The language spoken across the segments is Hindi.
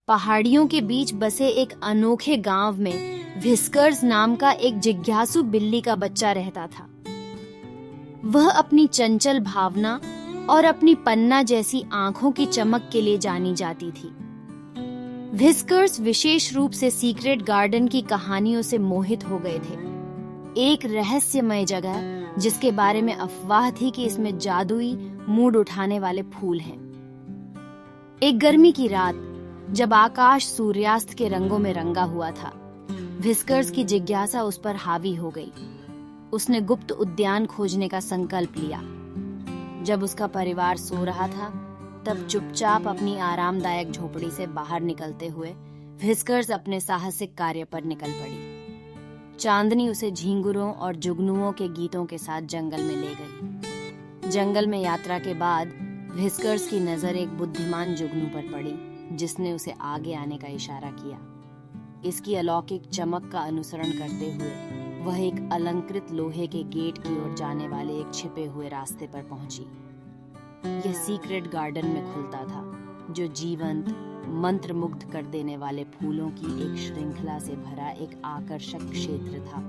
पहाड़ियों के बीच बसे एक अनोखे गांव में व्हिस्कर्स नाम का एक जिज्ञासु बिल्ली का बच्चा रहता था। वह अपनी चंचल भावना और अपनी पन्ना जैसी आंखों की चमक के लिए जानी जाती थी। व्हिस्कर्स विशेष रूप से सीक्रेट गार्डन की कहानियों से मोहित हो गए थे। एक रहस्यमय जगह जिसके बारे में अफवाह थी कि इसमें जादुई मूड उठाने वाले फूल हैं। एक गर्मी की रात जब आकाश सूर्यास्त के रंगों में रंगा हुआ था, व्हिस्कर्स की जिज्ञासा उस पर हावी हो गई। उसने गुप्त उद्यान खोजने का संकल्प लिया। जब उसका परिवार सो रहा था, तब चुपचाप अपनी आरामदायक झोपड़ी से बाहर निकलते हुए व्हिस्कर्स अपने साहसिक कार्य पर निकल पड़ी। चांदनी उसे झींगुरों और जुगनुओं के गीतों के साथ जंगल में ले गई। जंगल में यात्रा के बाद व्हिस्कर्स की नजर एक बुद्धिमान जुगनू पर पड़ी, जिसने उसे आगे आने का इशारा किया। इसकी अलौकिक चमक का अनुसरण करते हुए वह एक अलंकृत लोहे के गेट की ओर जाने वाले एक छिपे हुए रास्ते पर पहुंची। यह सीक्रेट गार्डन में खुलता था, जो जीवंत, मंत्रमुग्ध कर देने वाले फूलों की एक श्रृंखला से भरा एक आकर्षक क्षेत्र था।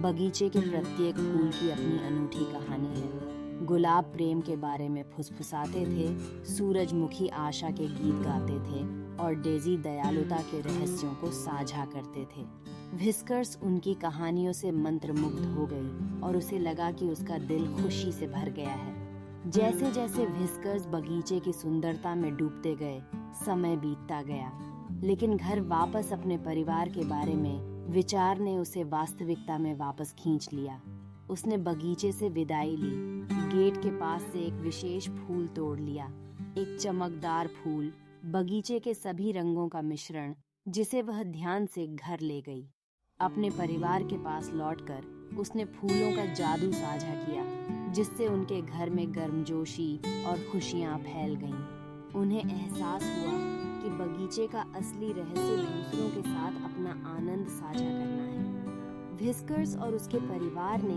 बगीचे के प्रत्येक फूल की अपनी अनूठी कहानी है। गुलाब प्रेम के बारे में फुसफुसाते थे, सूरजमुखी आशा के गीत गाते थे और डेजी दयालुता के रहस्यों को साझा करते थे। व्हिस्कर्स उनकी कहानियों से मंत्रमुग्ध हो गई और उसे लगा कि उसका दिल खुशी से भर गया है। जैसे जैसे व्हिस्कर्स बगीचे की सुंदरता में डूबते गए, समय बीतता गया, लेकिन घर वापस अपने परिवार के बारे में विचार ने उसे वास्तविकता में वापस खींच लिया। उसने बगीचे से विदाई ली, गेट के पास से एक विशेष फूल तोड़ लिया, एक चमकदार फूल, बगीचे के सभी रंगों का मिश्रण, जिसे वह ध्यान से घर ले गई। अपने परिवार के पास लौटकर उसने फूलों का जादू साझा किया, जिससे उनके घर में गर्मजोशी और खुशियां फैल गईं। उन्हें एहसास हुआ कि बगीचे का असली रहस्य दूसरों के साथ अपना आनंद साझा करना है। व्हिस्कर्स और उसके परिवार ने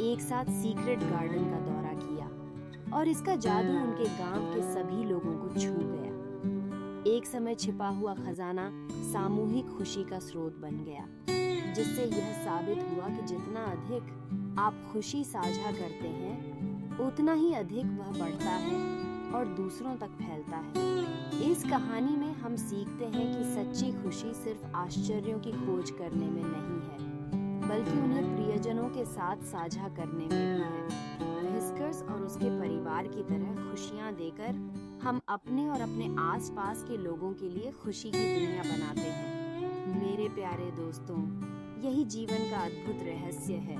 एक साथ सीक्रेट गार्डन का दौरा किया और इसका जादू उनके गांव के सभी लोगों को छू गया। एक समय छिपा हुआ खजाना सामूहिक खुशी का स्रोत बन गया, जिससे यह साबित हुआ कि जितना अधिक आप खुशी साझा करते हैं, उतना ही अधिक वह बढ़ता है और दूसरों तक फैलता है। इस कहानी में हम सीखते हैं कि सच्ची खुशी सिर्फ आश्चर्यों की खोज करने में नहीं है, बल्कि उन्हें प्रियजनों के साथ साझा करने में भी है। व्हिस्कर्स और उसके परिवार की तरह खुशियां देकर हम अपने और अपने आसपास के लोगों के लिए खुशी की दुनिया बनाते हैं। मेरे प्यारे दोस्तों, यही जीवन का अद्भुत रहस्य है।